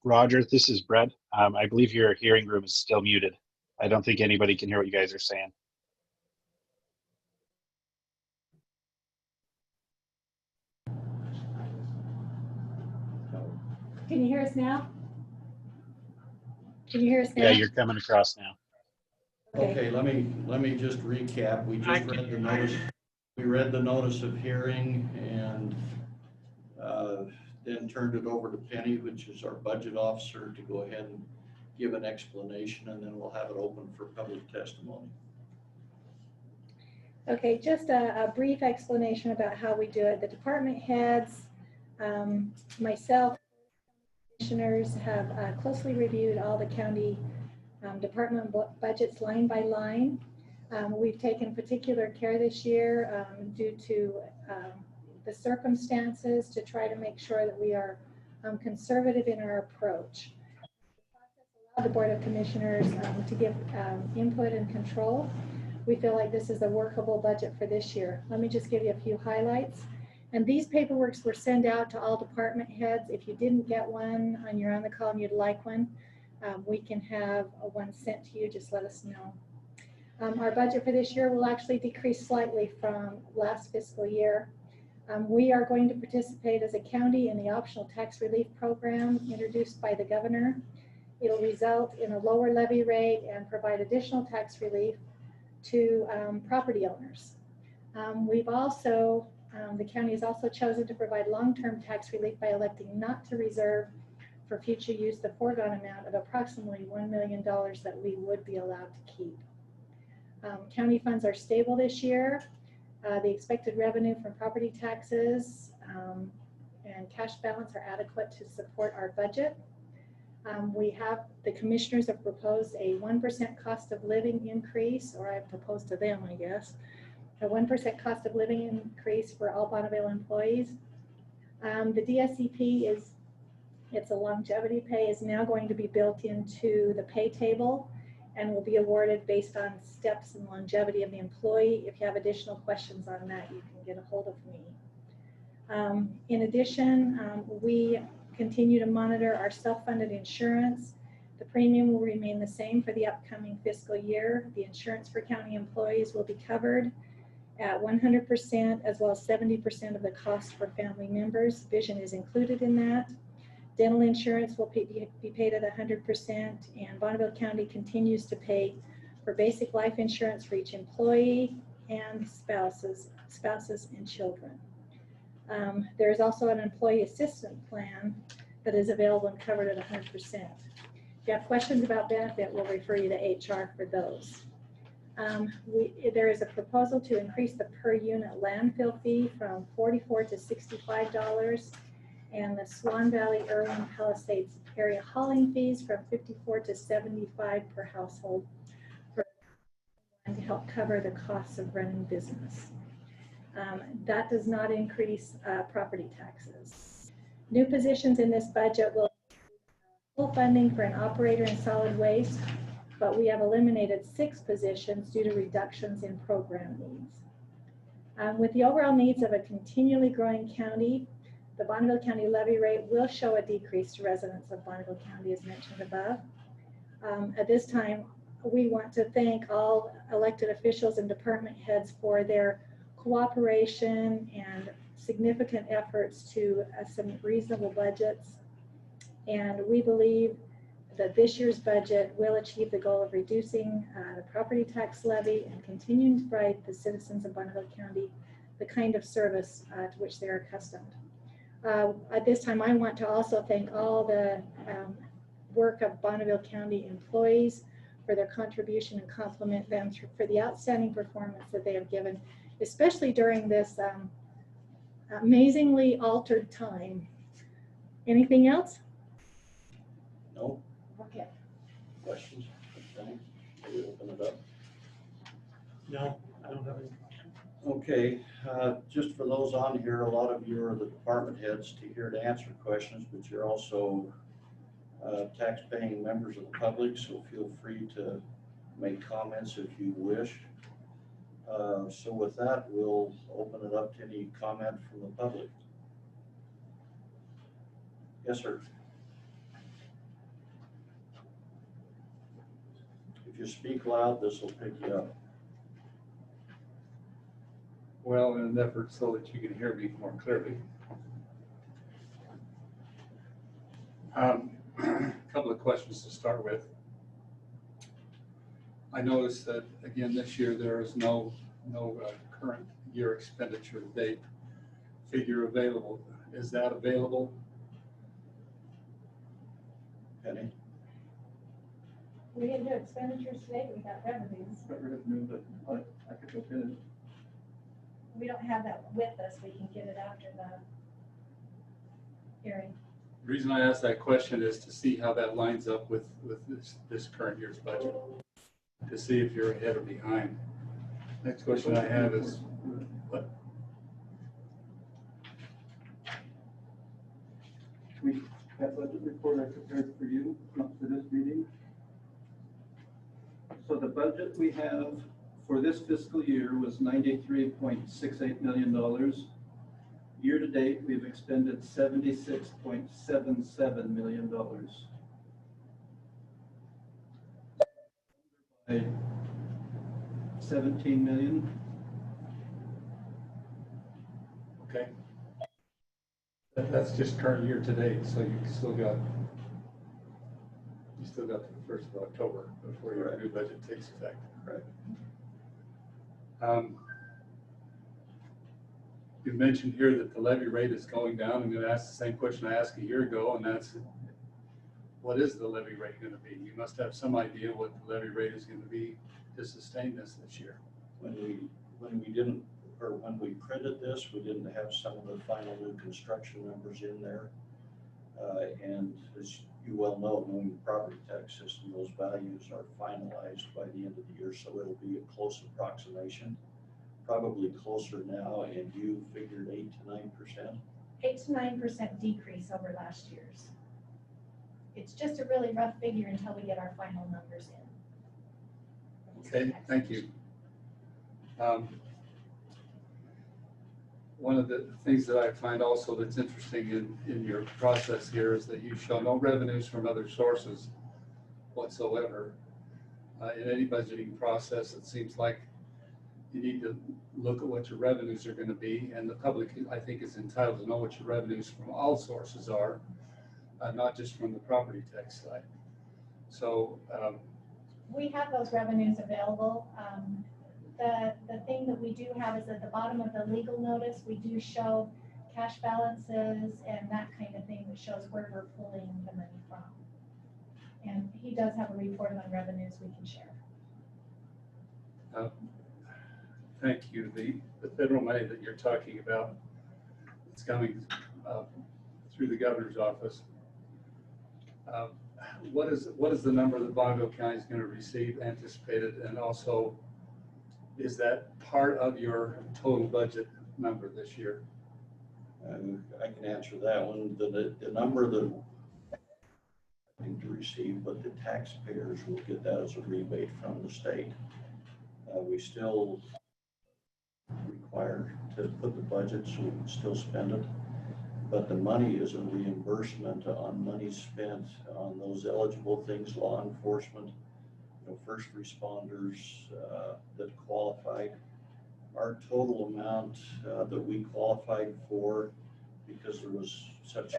Roger, this is Brett. I believe your hearing room is still muted. I don't think anybody can hear what you guys are saying. Can you hear us now? Can you hear us now? Yeah, you're coming across now. Okay, let me just recap. We just read the notice. We read the notice of hearing and then turned it over to Penny, which is our budget officer, to go ahead and give an explanation, and then we'll have it open for public testimony. Okay, just a brief explanation about how we do it. The department heads, myself, commissioners have closely reviewed all the county department budgets line by line. We've taken particular care this year due to the circumstances to try to make sure that we are conservative in our approach. The Board of Commissioners to give input and control. We feel like this is a workable budget for this year. Let me just give you a few highlights. And these paperworks were sent out to all department heads. If you didn't get one and you're on the call and you'd like one, we can have one sent to you. Just let us know. Our budget for this year will actually decrease slightly from last fiscal year. We are going to participate as a county in the optional tax relief program introduced by the governor. It'll result in a lower levy rate and provide additional tax relief to property owners. We've also, the county has also chosen to provide long-term tax relief by electing not to reserve for future use the foregone amount of approximately $1 million that we would be allowed to keep. County funds are stable this year. The expected revenue from property taxes and cash balance are adequate to support our budget. The commissioners have proposed a 1% cost of living increase, or I've proposed to them, I guess, a 1% cost of living increase for all Bonneville employees. The DSEP it's a longevity pay, is now going to be built into the pay table and will be awarded based on steps and longevity of the employee. If you have additional questions on that, you can get a hold of me. In addition, we continue to monitor our self-funded insurance. The premium will remain the same for the upcoming fiscal year. The insurance for county employees will be covered at 100%, as well as 70% of the cost for family members. Vision is included in that. Dental insurance will be paid at 100%, and Bonneville County continues to pay for basic life insurance for each employee and spouses and children. There is also an employee assistance plan that is available and covered at 100%. If you have questions about benefit, we'll refer you to HR for those. There is a proposal to increase the per unit landfill fee from $44 to $65, and the Swan Valley, Palisade area hauling fees from $54 to $75 per household to help cover the costs of running business. That does not increase property taxes. New positions in this budget will full funding for an operator in solid waste, but we have eliminated 6 positions due to reductions in program needs. With the overall needs of a continually growing county, the Bonneville County levy rate will show a decrease to residents of Bonneville County as mentioned above. At this time, we want to thank all elected officials and department heads for their cooperation and significant efforts to some reasonable budgets. And we believe that this year's budget will achieve the goal of reducing the property tax levy and continuing to provide the citizens of Bonneville County the kind of service to which they're accustomed. At this time, I want to also thank all the work of Bonneville County employees for their contribution and compliment them for the outstanding performance that they have given, especially during this amazingly altered time. Anything else? No. Okay. Questions? Okay. Maybe open it up. No, I don't have any. Okay, just for those on here, a lot of you are the department heads here to answer questions, but you're also tax-paying members of the public, so feel free to make comments if you wish. So with that, we'll open it up to any comment from the public. Yes, sir. If you speak loud, this will pick you up. Well, in an effort so that you can hear me more clearly. A couple of questions to start with. I noticed that, again, this year there is no current year expenditure to date figure available. Is that available? Penny? We didn't do expenditures today, we got revenues. But I could look at it. We don't have that with us, we can get it after the hearing. The reason I asked that question is to see how that lines up with this current year's budget, to see if you're ahead or behind. Next question I have is, what? That budget report I prepared for you, not for this meeting. So the budget we have for this fiscal year was $93.68 million. Year to date, we've expended $76.77 million. By 17 million. Okay. That's just current year to date, so you still got to the 1st of October before your new budget takes effect. Right. You mentioned here that the levy rate is going down. I'm going to ask the same question I asked a year ago, and that's, what is the levy rate going to be? You must have some idea what the levy rate is going to be to sustain this year. When we printed this, we didn't have some of the final new construction numbers in there. And as you well know, knowing the property tax system, those values are finalized by the end of the year, so it'll be a close approximation. Probably closer now, and you figured 8 to 9%. 8 to 9% decrease over last year's. It's just a really rough figure until we get our final numbers in. Okay, thank you. One of the things that I find also that's interesting in your process here is that you show no revenues from other sources whatsoever. In any budgeting process, it seems like you need to look at what your revenues are going to be, and the public, I think, is entitled to know what your revenues from all sources are, not just from the property tax side. So We have those revenues available. The thing that we do have is at the bottom of the legal notice, we do show cash balances and that kind of thing that shows where we're pulling the money from. And he does have a report on revenues we can share. thank you. The federal money that you're talking about, it's coming through the governor's office. What is the number that Bonneville County is going to receive anticipated, and also is that part of your total budget number this year? I can answer that one. The number that to receive, but the taxpayers will get that as a rebate from the state. We still require to put the budget so we can still spend it, but the money is a reimbursement on money spent on those eligible things, law enforcement, first responders that qualified. Our total amount that we qualified for, because there was such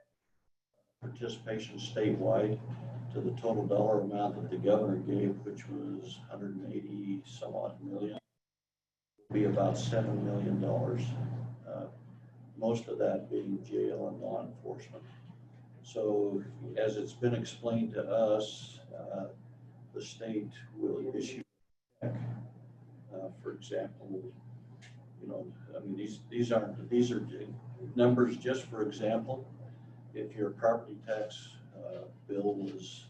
participation statewide, to the total dollar amount that the governor gave, which was 180 some odd million, would be about $7 million. Most of that being jail and law enforcement. So as it's been explained to us, the state will issue a check. For example, I mean, these are numbers just for example. If your property tax bill was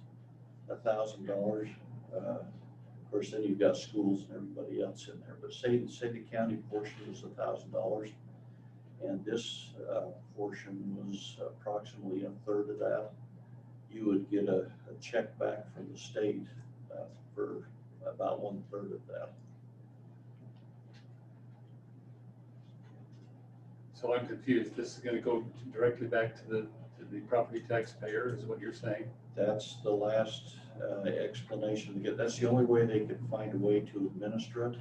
$1,000, of course, then you've got schools and everybody else in there. But say the county portion was $1,000, and this portion was approximately a third of that, you would get a check back from the state for about 1/3 of that. So I'm confused. This is going to go directly back to the property taxpayer, is what you're saying? That's the last explanation to get. That's the only way they could find a way to administer it.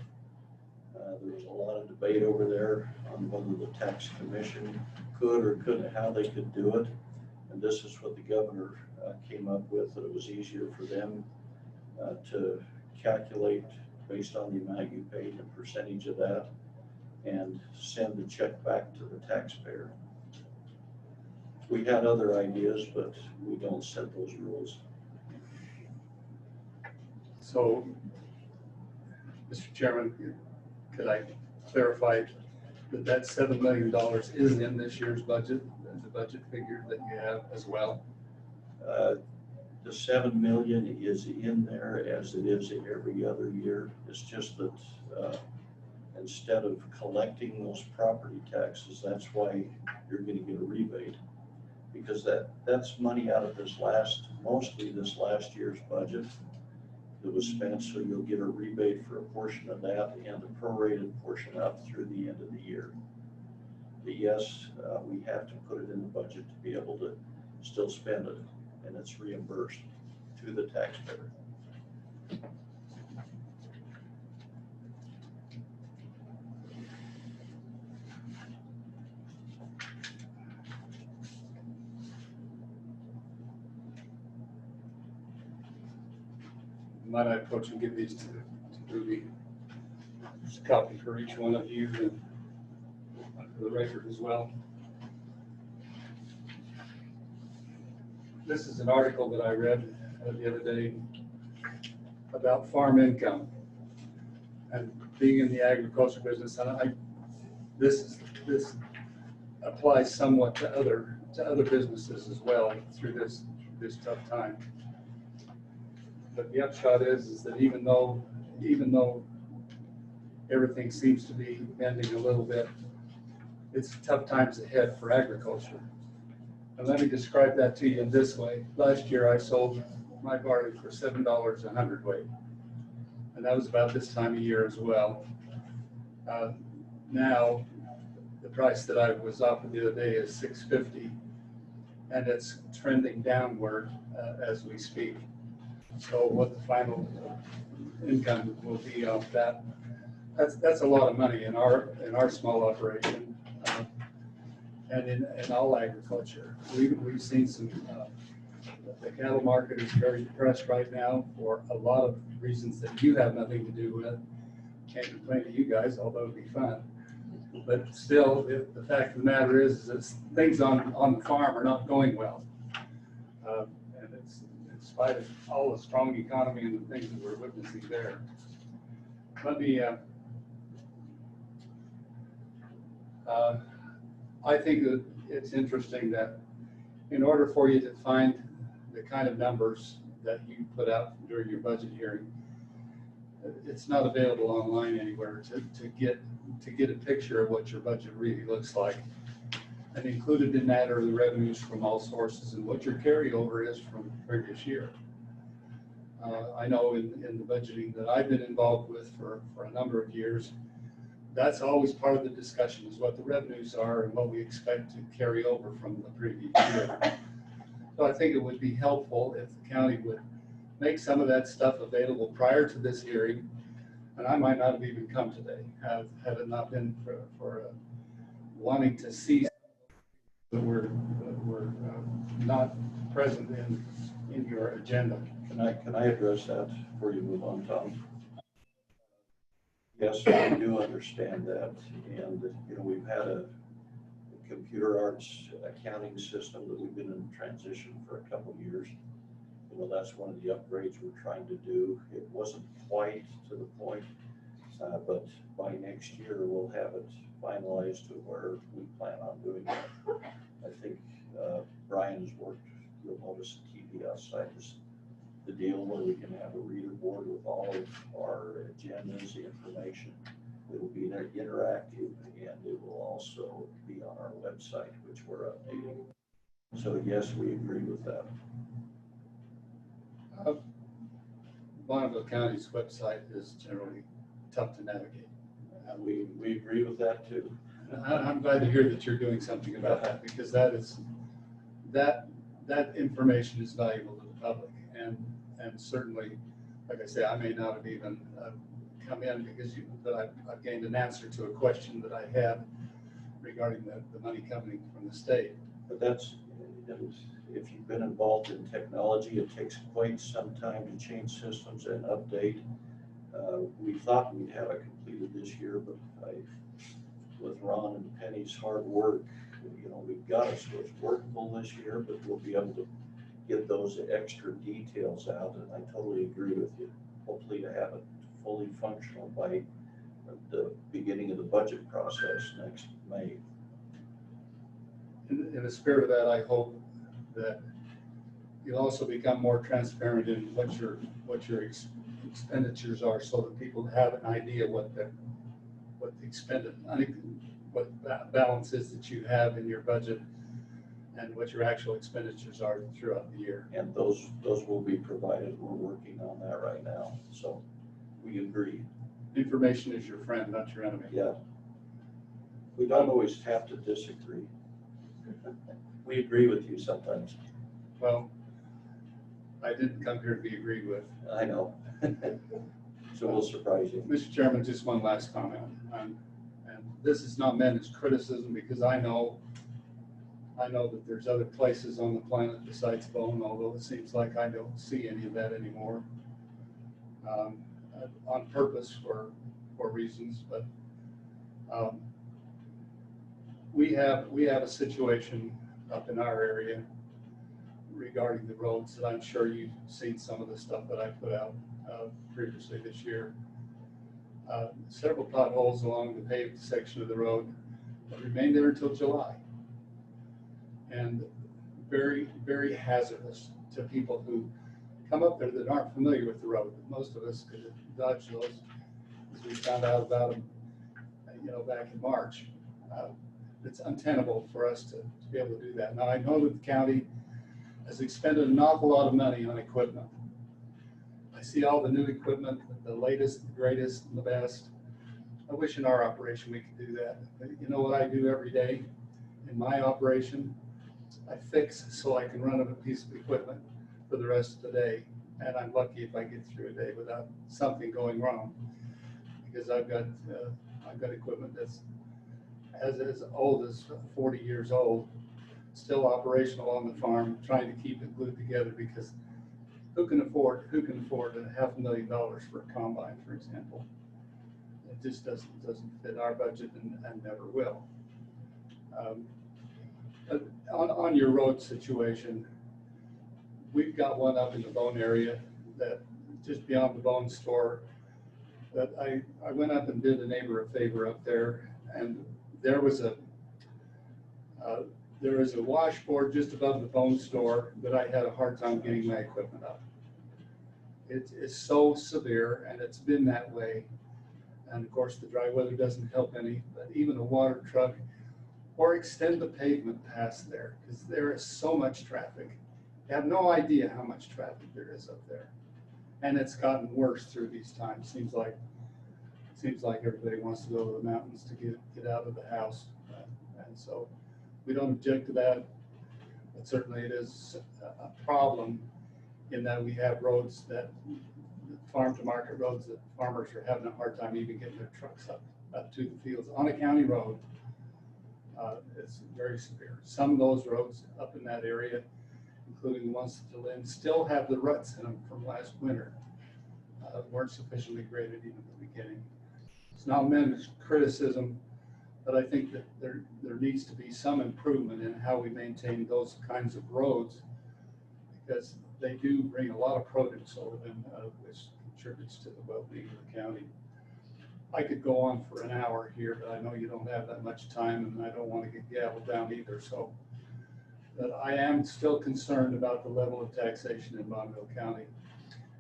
There was a lot of debate over there on whether the tax commission could or couldn't, how they could do it. And this is what the governor came up with, that it was easier for them to calculate based on the amount you paid, a percentage of that, and send the check back to the taxpayer. We had other ideas, but we don't set those rules. So, Mr. Chairman, could I clarify that that $7 million is in this year's budget, the budget figure that you have as well? The 7 million is in there as it is every other year. It's just that instead of collecting those property taxes, that's why you're going to get a rebate, because that's money out of mostly this last year's budget that was spent, so you'll get a rebate for a portion of that and a prorated portion up through the end of the year. But yes, we have to put it in the budget to be able to still spend it, and it's reimbursed to the taxpayer. Might I approach and give these to Ruby? Just a copy for each one of you and for the record as well. This is an article that I read the other day about farm income and being in the agriculture business. And this applies somewhat to other businesses as well through this tough time. But the upshot is that even though everything seems to be bending a little bit, it's tough times ahead for agriculture. And let me describe that to you in this way. Last year I sold my barley for $7 a hundredweight, and that was about this time of year as well. Now the price that I was offered the other day is $6.50, and it's trending downward as we speak. So what the final income will be off that, that's a lot of money in our small operation, and in all agriculture. We've seen some, the cattle market is very depressed right now for a lot of reasons that you have nothing to do with. Can't complain to you guys, although it'd be fun. But still, the fact of the matter is that things on the farm are not going well. And it's in spite of all the strong economy and the things that we're witnessing there. Let me, I think that it's interesting that in order for you to find the kind of numbers that you put out during your budget hearing, it's not available online anywhere to get a picture of what your budget really looks like. And included in that are the revenues from all sources and what your carryover is from the previous year. I know in the budgeting that I've been involved with for a number of years, that's always part of the discussion, is what the revenues are and what we expect to carry over from the previous year. So I think it would be helpful if the county would make some of that stuff available prior to this hearing. And I might not have even come today, had it not been for wanting to see that we're not present in your agenda. Can I address that before you move on, Tom? Yes, I do understand that, and we've had a computer arts accounting system that we've been in transition for a couple of years. That's one of the upgrades we're trying to do. It wasn't quite to the point, but by next year we'll have it finalized to where we plan on doing it. I think Bryon has worked, you'll notice TV outside is the deal where we can have a reader board with all of our agendas, the information. It will be interactive, and it will also be on our website, which we're updating. So yes, we agree with that. Bonneville County's website is generally tough to navigate. We agree with that too. I'm glad to hear that you're doing something about that, because that information is valuable to the public, and certainly, like I say, I may not have even come in because I've gained an answer to a question that I had regarding the money coming from the state. But that's, if you've been involved in technology, it takes quite some time to change systems and update. We thought we'd have it completed this year, but with Ron and Penny's hard work, you know, we've got it so it's workable this year, but we'll be able to get those extra details out, and I totally agree with you. Hopefully to have it fully functional by the beginning of the budget process next May. In the spirit of that, I hope that you'll also become more transparent in what your expenditures are, so that people have an idea what the expended, what balance is that you have in your budget and what your actual expenditures are throughout the year. And those will be provided. We're working on that right now. So we agree. Information is your friend, not your enemy. Yeah. We don't always have to disagree. We agree with you sometimes. Well, I didn't come here to be agreed with. I know. So we'll surprise you. Mr. Chairman, just one last comment. And this is not meant as criticism, because I know that there's other places on the planet besides Bone, although it seems like I don't see any of that anymore. On purpose for reasons, but we have a situation up in our area regarding the roads that I'm sure you've seen some of the stuff that I put out previously this year. Several potholes along the paved section of the road that remain there until July, and very, very hazardous to people who come up there that aren't familiar with the road. Most of us could dodge those, as we found out about them, you know, back in March. It's untenable for us to be able to do that. Now, I know that the county has expended an awful lot of money on equipment. I see all the new equipment, the latest, the greatest, and the best. I wish in our operation we could do that. But you know what I do every day in my operation? I fix so I can run a piece of equipment for the rest of the day. And I'm lucky if I get through a day without something going wrong, because I've got equipment that's as old as 40 years old, still operational on the farm, trying to keep it glued together, because who can afford $500,000 for a combine, for example? It just doesn't fit our budget and never will. On your road situation, we've got one up in the Bone area, that just beyond the Bone store, that I went up and did a neighbor a favor up there, and there was a washboard just above the Bone store that I had a hard time getting my equipment up. It is so severe, and it's been that way. And of course, the dry weather doesn't help any, but even a water truck, or extend the pavement past there, because there is so much traffic. You have no idea how much traffic there is up there. And it's gotten worse through these times. Seems like everybody wants to go to the mountains to get out of the house. And so we don't object to that, but certainly it is a problem in that we have roads that, farm to market roads, that farmers are having a hard time even getting their trucks up to the fields on a county road. It's very severe. Some of those roads up in that area, including the ones to Lynn, still have the ruts in them from last winter. Weren't sufficiently graded even at the beginning. It's not meant as criticism, but I think that there needs to be some improvement in how we maintain those kinds of roads, because they do bring a lot of produce over them, which contributes to the well-being of the county. I could go on for an hour here, but I know you don't have that much time, and I don't want to get gavelled down either. So, but I am still concerned about the level of taxation in Bonneville County,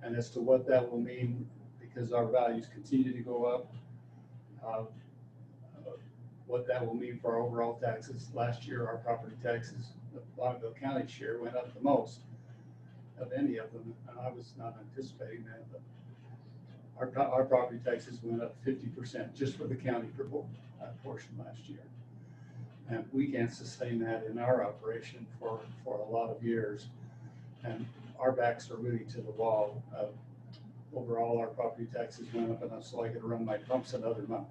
and as to what that will mean, because our values continue to go up. What that will mean for our overall taxes. Last year, our property taxes, the Bonneville County share, went up the most of any of them, and I was not anticipating that, but our property taxes went up 50% just for the county portion last year. And we can't sustain that in our operation for a lot of years. And our backs are really to the wall. Overall, our property taxes went up enough so I could run my pumps another month.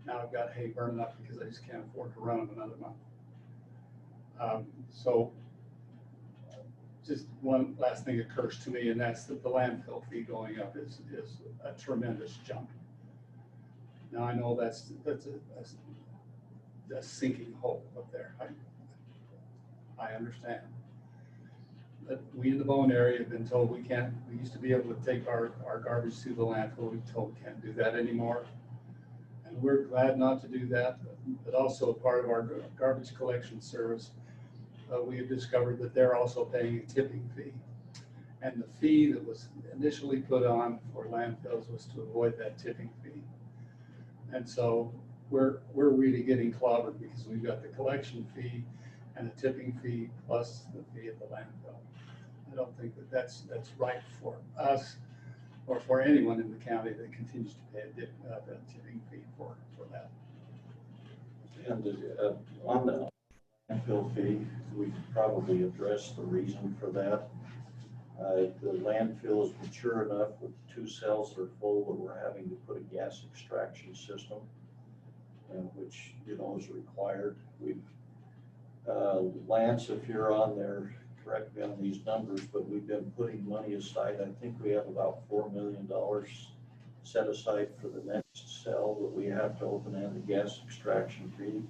Now I've got hay burning up because I just can't afford to run them another month. So just one last thing occurs to me, and that's that the landfill fee going up is a tremendous jump. Now I know that's a sinking hole up there. I understand. But we in the Bone area have been told we used to be able to take our garbage to the landfill. We've told we can't do that anymore. And we're glad not to do that, but also part of our garbage collection service, we have discovered that they're also paying a tipping fee. And the fee that was initially put on for landfills was to avoid that tipping fee. And so we're really getting clobbered because we've got the collection fee and the tipping fee plus the fee at the landfill. I don't think that that's right for us or for anyone in the county that continues to pay a tipping fee for that. And on the landfill fee, we could probably address the reason for that. The landfill is mature enough with 2 cells that are full that we're having to put a gas extraction system, which, you know, is required. We've, Lance, if you're on there, correct me on these numbers, but we've been putting money aside. I think we have about $4 million set aside for the next cell that we have to open and the gas extraction fee.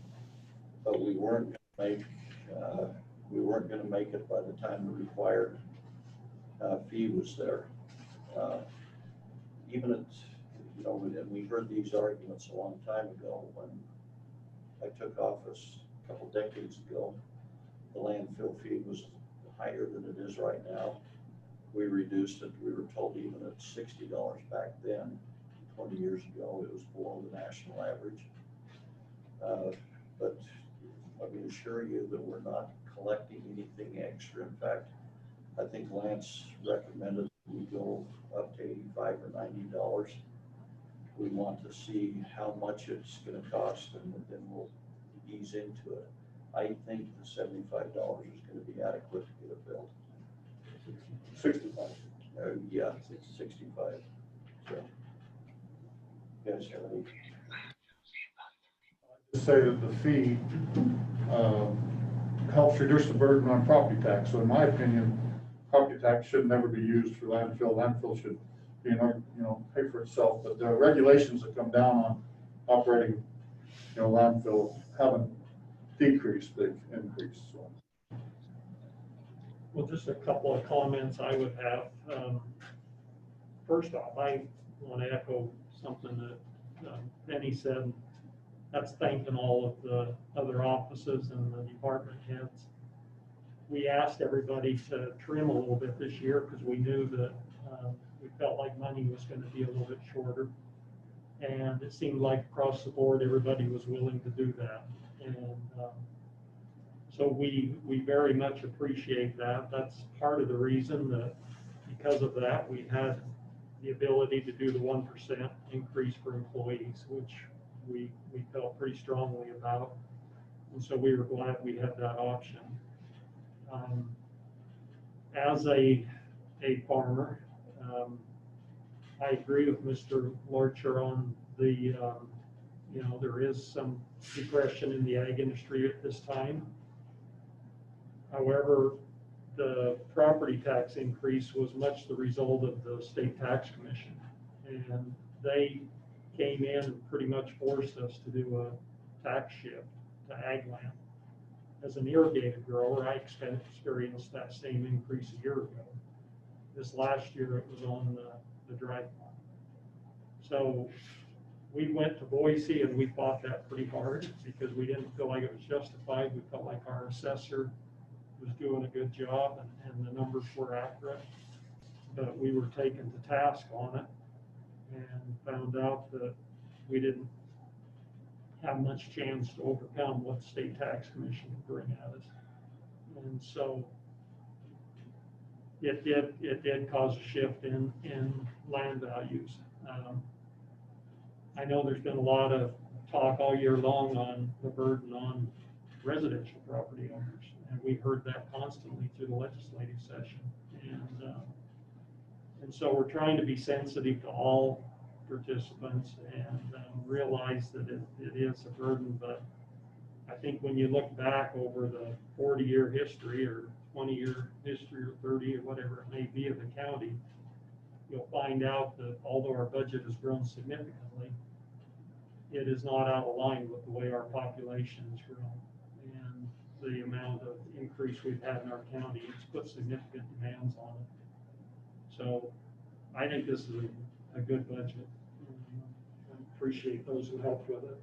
But we weren't going to make it by the time the required fee was there. Even at, you know, and we heard these arguments a long time ago when I took office a couple decades ago. The landfill fee was higher than it is right now. We reduced it. We were told even at $60 back then, 20 years ago, it was below the national average. But let me assure you that we're not collecting anything extra. In fact, I think Lance recommended we go up to $85 or $90. We want to see how much it's going to cost, and then we'll ease into it. I think the $75 is going to be adequate to get it built. 65. Yeah, it's 65. So, you guys have any? To say that the fee helps reduce the burden on property tax. So in my opinion, property tax should never be used for landfill. Landfill should be, pay for itself. But the regulations that come down on operating, landfill haven't decreased, they've increased. So. Well, just a couple of comments I would have. First off, I want to echo something that Penny said. That's thanking all of the other offices and the department heads. We asked everybody to trim a little bit this year because we knew that we felt like money was going to be a little bit shorter. And it seemed like across the board, everybody was willing to do that. And so we very much appreciate that. That's part of the reason that because of that, we had the ability to do the 1% increase for employees, which we felt pretty strongly about. And so we were glad we had that option. As a farmer, I agree with Mr. Lorcher on the, there is some depression in the ag industry at this time. However, the property tax increase was much the result of the state tax commission. And they came in and pretty much forced us to do a tax shift to ag land. As an irrigated grower, I experienced that same increase a year ago. This last year, it was on the dry farm. So we went to Boise and we fought that pretty hard because we didn't feel like it was justified. We felt like our assessor was doing a good job and the numbers were accurate, but we were taken to task on it and found out that we didn't have much chance to overcome what the state tax commission would bring at us. And so it did cause a shift in land values. I know there's been a lot of talk all year long on the burden on residential property owners, and we heard that constantly through the legislative session. And so we're trying to be sensitive to all participants and realize that it is a burden. But I think when you look back over the 40-year history or 20-year history or 30 or whatever it may be of the county, you'll find out that although our budget has grown significantly, it is not out of line with the way our population has grown. And the amount of increase we've had in our county, it's put significant demands on it. So I think this is a good budget. I appreciate those who helped with it. I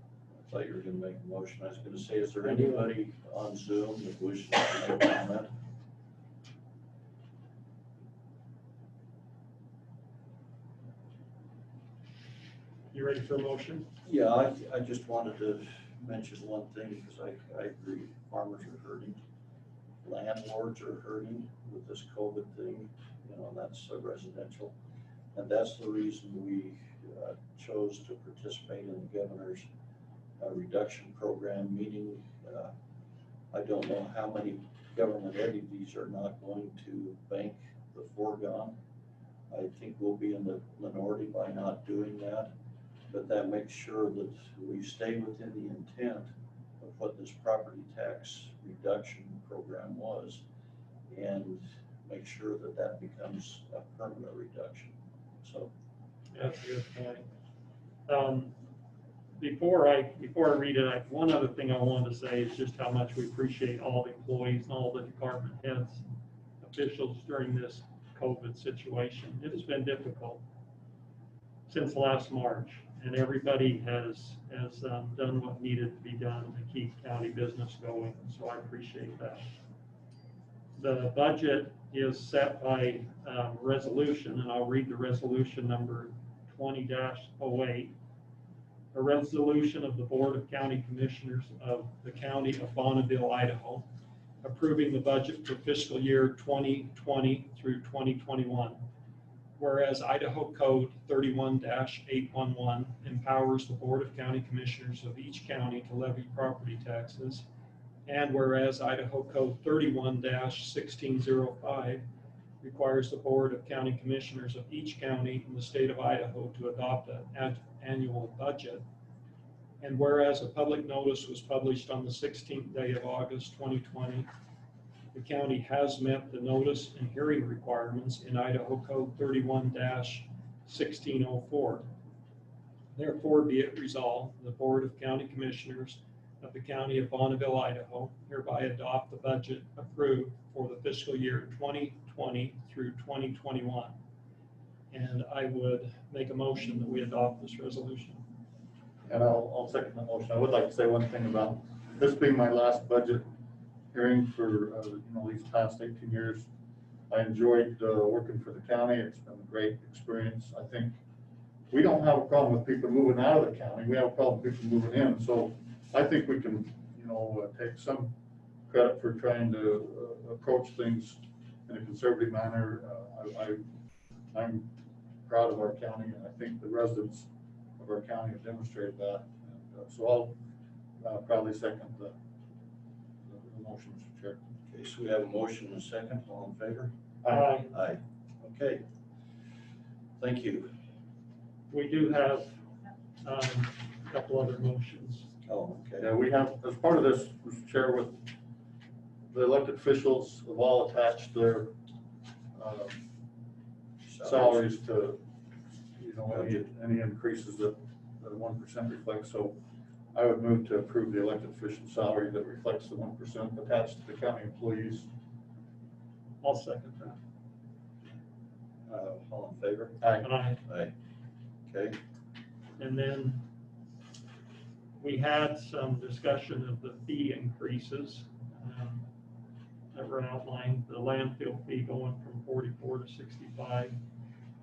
thought you were gonna make a motion. I was gonna say, is there anybody on Zoom that wishes to make a comment? You ready for a motion? Yeah, I just wanted to mention one thing, because I agree, farmers are hurting. Landlords are hurting with this COVID thing, you know, that's a residential. And that's the reason we chose to participate in the governor's reduction program, meaning I don't know how many government entities are not going to bank the foregone. I think we'll be in the minority by not doing that, but that makes sure that we stay within the intent of what this property tax reduction program was, and make sure that that becomes a permanent reduction. So That's a good point. Before I read it, one other thing I wanted to say is just how much we appreciate all the employees and all the department heads, officials during this COVID situation. It has been difficult since last March, and everybody has done what needed to be done to keep county business going, so I appreciate that. The budget is set by resolution, and I'll read the resolution number 20-08. A resolution of the Board of County Commissioners of the County of Bonneville, Idaho, approving the budget for fiscal year 2020 through 2021. Whereas Idaho Code 31-811 empowers the Board of County Commissioners of each county to levy property taxes, and whereas Idaho Code 31-1605 requires the Board of County Commissioners of each county in the state of Idaho to adopt an annual budget, and whereas a public notice was published on the 16th day of August 2020, the county has met the notice and hearing requirements in Idaho Code 31-1604. Therefore, be it resolved, the Board of County Commissioners of the County of Bonneville, Idaho, hereby adopt the budget approved for the fiscal year 2020 through 2021. And I would make a motion that we adopt this resolution. And I'll second the motion. I would like to say one thing about this being my last budget hearing for these past 18 years. I enjoyed working for the county. It's been a great experience. I think we don't have a problem with people moving out of the county. We have a problem with people moving in. So I think we can, take some credit for trying to approach things in a conservative manner. I'm proud of our county, and I think the residents of our county have demonstrated that. And, so I'll proudly second the motion, Mr. Chair. okay, so we have a motion and a second. All in favor? Aye. Aye. Okay. Thank you. We do have a couple other motions. Oh, okay. Yeah, we have, as part of this, Mr. Chair, with the elected officials have all attached their salaries to, any increases that the 1% reflects. So I would move to approve the elected official salary that reflects the 1% attached to the county employees. I'll second that. All in favor? Aye. Aye. Aye. Okay. And then we had some discussion of the fee increases that were outlined, the landfill fee going from 44 to 65,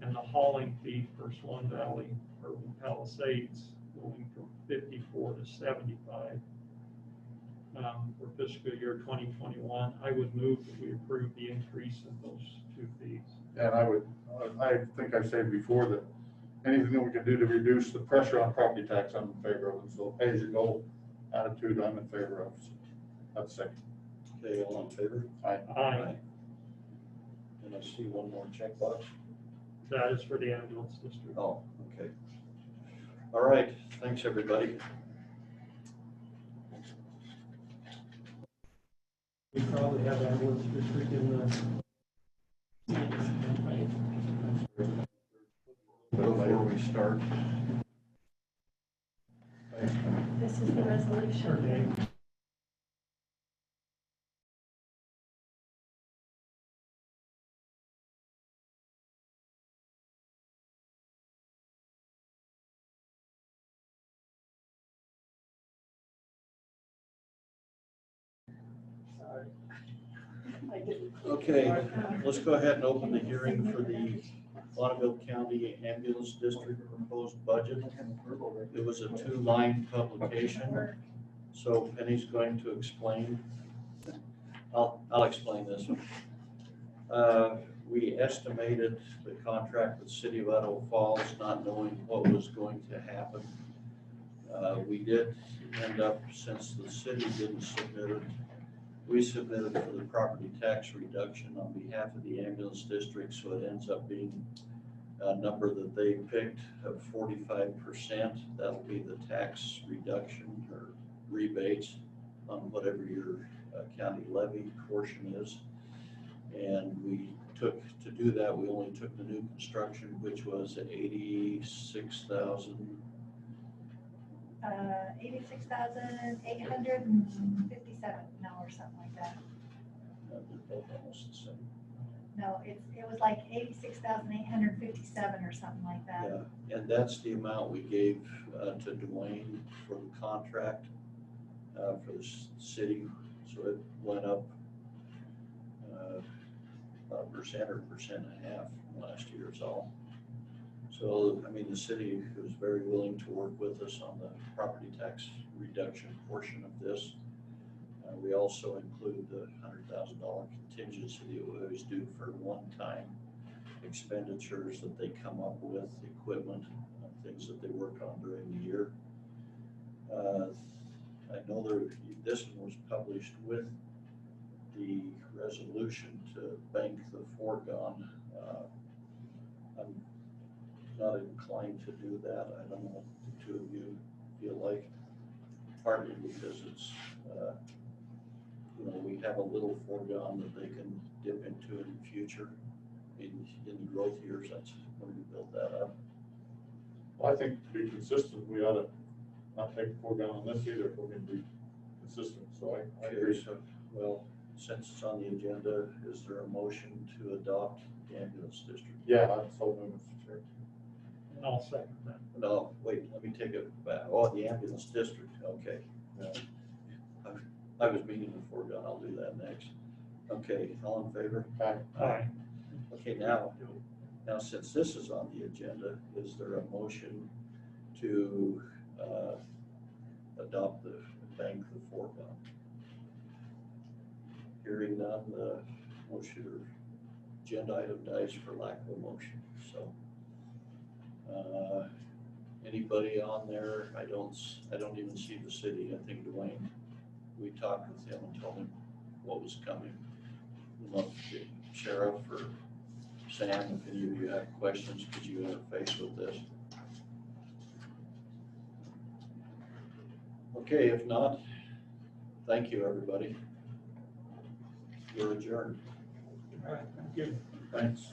and the hauling fee for Swan Valley or Palisades going from 54 to 75 for fiscal year 2021. I would move that we approve the increase of those two fees. And I think I've said before that anything that we can do to reduce the pressure on property tax, I'm in favor of. And so pay as you go attitude, I'm in favor of. So that's second. Okay, all in favor? Aye. And I see one more checkbox. That is for the ambulance district. Oh, okay. All right, thanks, everybody. We probably have ambulance district in the. Before we start, This is the resolution. Okay. okay, let's go ahead and open the hearing for the Bonneville County Ambulance District proposed budget. It was a 2-line publication, so Penny's going to explain. I'll explain this one. We estimated the contract with City of Idaho Falls, not knowing what was going to happen. We did end up, since the city didn't submit it, we submitted for the property tax reduction on behalf of the ambulance district, so it ends up being a number that they picked of 45%. That'll be the tax reduction or rebates on whatever your county levy portion is. And we took, to do that, we only took the new construction, which was 86,000. 86,857 now or something like that. They're both almost the same. No, it was like 86,857 or something like that. Yeah, and that's the amount we gave to Dwayne for the contract for the city. So it went up about 1% or 1.5% last year is all. So, I mean, the city was very willing to work with us on the property tax reduction portion of this. We also include the $100,000 contingency that we always do for one-time expenditures that they come up with, equipment, things that they work on during the year. I know this one was published with the resolution to bank the foregone. I'm not inclined to do that. I don't know what the two of you feel like, partly because it's, we have a little foregone that they can dip into in the future. In the growth years, that's when we build that up. Well, I think to be consistent, we ought to not take the foregone on this either, if we're going to be consistent, so I agree. So, well, since it's on the agenda, is there a motion to adopt the ambulance district? Yeah, I'm so moved, Mr. Chair. And I'll second that. No, wait, let me take it back. Oh, the ambulance district, okay. Yeah. I was meaning the foregone, I'll do that next. Okay, all in favor? Aye. Okay, now since this is on the agenda, is there a motion to adopt the bank the foregone? Hearing none, the motion or agenda item dies for lack of a motion, so. Anybody on there? I don't even see the city. I think Dwayne, we talked with him and told him what was coming. Look, Sheriff or Sam, if any of you have questions, could you interface with this? Okay, if not, thank you, everybody. We're adjourned. All right, thank you. Thanks.